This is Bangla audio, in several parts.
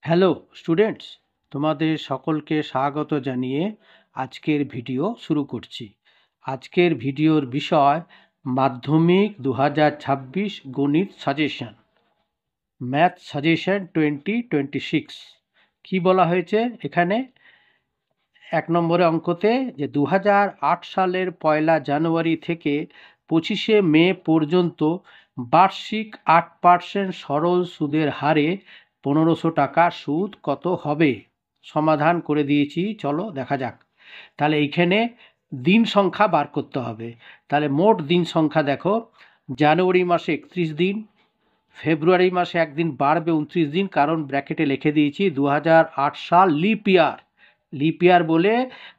হ্যালো স্টুডেন্টস, তোমাদের সকলকে স্বাগত জানিয়ে আজকের ভিডিও শুরু করছি। আজকের ভিডিওর বিষয় মাধ্যমিক 2026 গণিত সাজেশন, ম্যাথ সাজেশন 2026। কি বলা হয়েছে এখানে? 1 নম্বরে অঙ্কতে যে 2008 সালের 1 জানুয়ারি থেকে 25 মে পর্যন্ত বার্ষিক 8% সরল সুদের হারে 1500 টাকা সুদ কত হবে? সমাধান করে দিয়েছি, চলো দেখা যাক। তাহলে এইখানে দিন সংখ্যা বার করতে হবে। তাহলে মোট দিন সংখ্যা দেখো, জানুয়ারি মাসে 31 দিন, ফেব্রুয়ারি মাসে একদিন বাড়বে 29 দিন, কারণ ব্র্যাকেটে লিখে দিয়েছি 2008 সাল লিপ ইয়ার বলে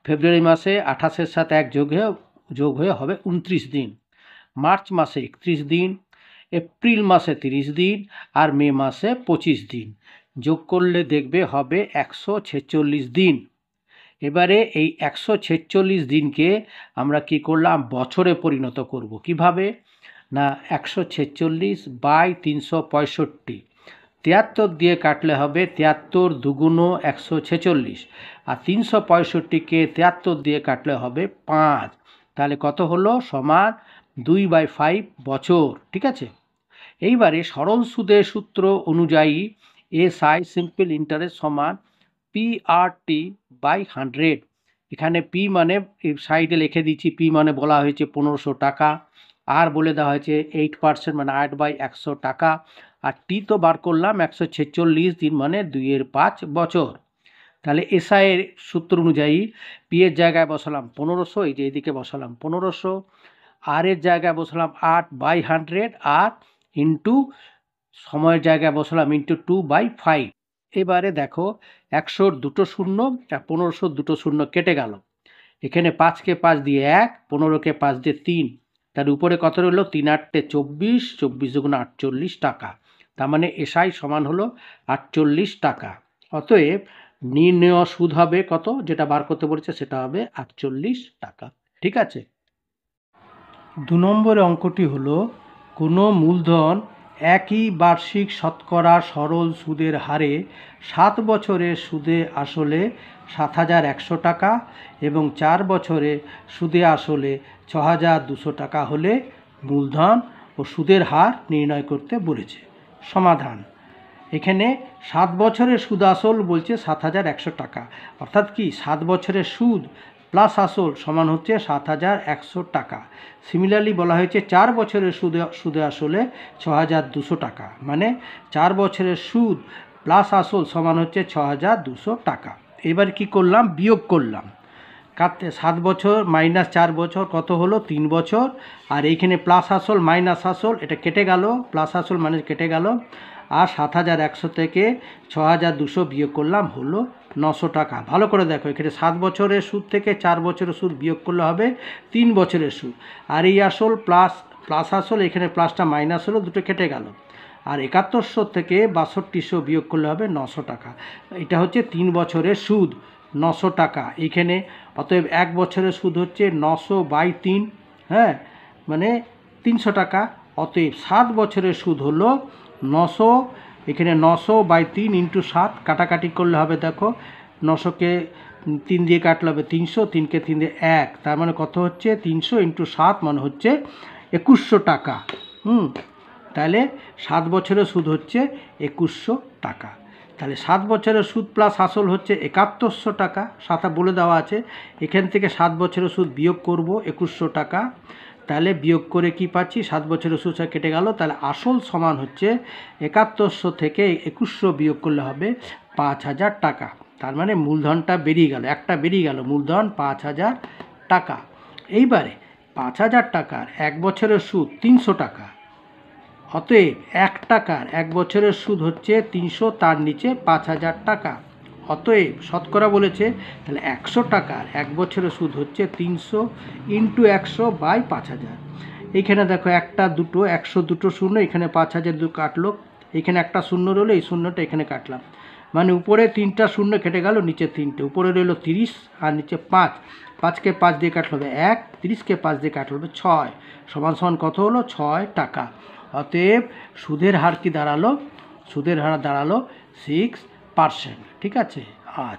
ফেব্রুয়ারি মাসে 28-এর সাথে 1 যোগ হয়ে হবে 29 দিন। মার্চ মাসে 31 দিন, এপ্রিল মাসে 30 দিন, আর মে মাসে 25 দিন। যোগ করলে দেখবে হবে 146 দিন। এবারে এই 146 দিনকে আমরা কি করলাম? বছরে পরিণত করব। কিভাবে না, 146 বাই 365, 73 দিয়ে কাটলে হবে 73 দুগুণ 146, আর 365কে 73 দিয়ে কাটলে হবে 5। তাহলে কত হলো? সমান 2/5 বছর। ঠিক আছে। এইবারে সরল সুদের সূত্র অনুযায়ী SI সিম্পল ইন্টারেস্ট সমান PRT বাই 100। এখানে P মানে সাইডে লিখে দিচ্ছি, P মানে বলা হয়েছে 1500 টাকা, আর বলে দেওয়া হয়েছে 8% মানে 8/100 টাকা, আর টি তো বার করলাম 146 দিন মানে 2/5 বছর। তাহলে SI এর সূত্র অনুযায়ী P এর জায়গায় বসালাম 1500, এই যে এদিকে বসালাম 1500, আর এর জায়গায় বসালাম 8/100, আর ইন্টু সময়ের জায়গায় বসালাম ইন্টু 2/5। এবারে দেখো 100-র দুটো শূন্য আর 1500-র দুটো শূন্য কেটে গেল। এখানে 5কে 5 দিয়ে 1, 15কে 5 দিয়ে 3, তার উপরে কত রইল? 3/8 24, 24 দুগুণ 48 টাকা। তার মানে SI সমান হলো 48 টাকা। অতএব নির্ণেয় সুদ হবে কত? যেটা বার করতে বলেছে সেটা হবে 48 টাকা। ঠিক আছে। 2 নম্বরের অঙ্কটি হলো, কোনো মূলধন একই বার্ষিক শতকরা সরল সুদের হারে 7 বছরের সুদে আসলে 7100 টাকা এবং 4 বছরে সুদে আসলে 6200 টাকা হলে মূলধন ও সুদের হার নির্ণয় করতে বলেছে। সমাধান। এখানে 7 বছরের সুদ আসল বলছে 7100 টাকা, অর্থাৎ কি 7 বছরের সুদ প্লাস আসল সমান হচ্ছে 7100 টাকা। সিমিলারলি বলা হয়েছে 4 বছরের সুদে আসলে 6200 টাকা, মানে 4 বছরের সুদ প্লাস আসল সমান হচ্ছে 6200 টাকা। এবার কি করলাম? বিয়োগ করলাম। 7 বছর মাইনাস 4 বছর কত হলো? 3 বছর। আর এইখানে প্লাস আসল মাইনাস আসল, এটা কেটে গেল, প্লাস আসল মানে কেটে গেল। আর 7100 থেকে 6200 বিয়োগ করলাম, হলো 900 টাকা। ভালো করে দেখো, এখানে 7 বছরের সুদ থেকে 4 বছরের সুদ বিয়োগ করলে হবে 3 বছরের সুদ। আর এই আসল প্লাস আসল, এখানে প্লাসটা মাইনাস হলো, দুটো কেটে গেল। আর 7100 থেকে 6200 বিয়োগ করলে হবে 900 টাকা। এটা হচ্ছে 3 বছরের সুদ, 900 টাকা। এইখানে অতএব 1 বছরের সুদ হচ্ছে 900/3, হ্যাঁ, মানে 300 টাকা। অতএব 7 বছরের সুদ হলো 900, এখানে 900/3 ইন্টু 7, কাটাকাটি করলে হবে দেখো, 900কে 3 দিয়ে কাটলে হবে 300, 3কে 3 দিয়ে 1, তার মানে কত হচ্ছে? 300 ইন্টু 7 মানে হচ্ছে 2100 টাকা। তাহলে 7 বছরের সুদ হচ্ছে 2100 টাকা। তাহলে 7 বছরের সুদ প্লাস আসল হচ্ছে 7100 টাকা, সাথে বলে দেওয়া আছে। এখান থেকে 7 বছরের সুদ বিয়োগ করব 2100 টাকা। তাহলে বিয়োগ করে কি পাচ্ছি? 7 বছরের সুদ কেটে গেল। তাহলে আসল সমান হচ্ছে 7100 থেকে 2100 বিয়োগ করলে হবে 5000 টাকা। তার মানে মূলধনটা বেরিয়ে গেল, একটা বেরিয়ে গেল, মূলধন 5000 টাকা। এইবারে 5000 টাকার 1 বছরের সুদ 300 টাকা। অতএব 1 টাকার 1 বছরের সুদ হচ্ছে 300, তার নিচে 5000 টাকা। অতএব শতকরা বলেছে, তাহলে 100 টাকার 1 বছরের সুদ হচ্ছে 300 ইন্টু 100/5000। এইখানে দেখো একটা দুটো 100 দুটো শূন্য, এখানে 5000 কাটলো, এখানে একটা শূন্য রইলো, এই শূন্যটা এখানে কাটলাম, মানে উপরে 3টা শূন্য কেটে গেল, নিচে 3টে, উপরে রইল 30 আর নিচে 5। 5কে 5 দিয়ে কাটলে হবে 1, 30কে 5 দিয়ে কাটলে হবে 6, সমান কত হলো? 6 টাকা। অতএব সুদের হার কি দাঁড়ালো? সুদের হার দাঁড়ালো 6 পার্সেন্ট। ঠিক আছে? আচ্ছা।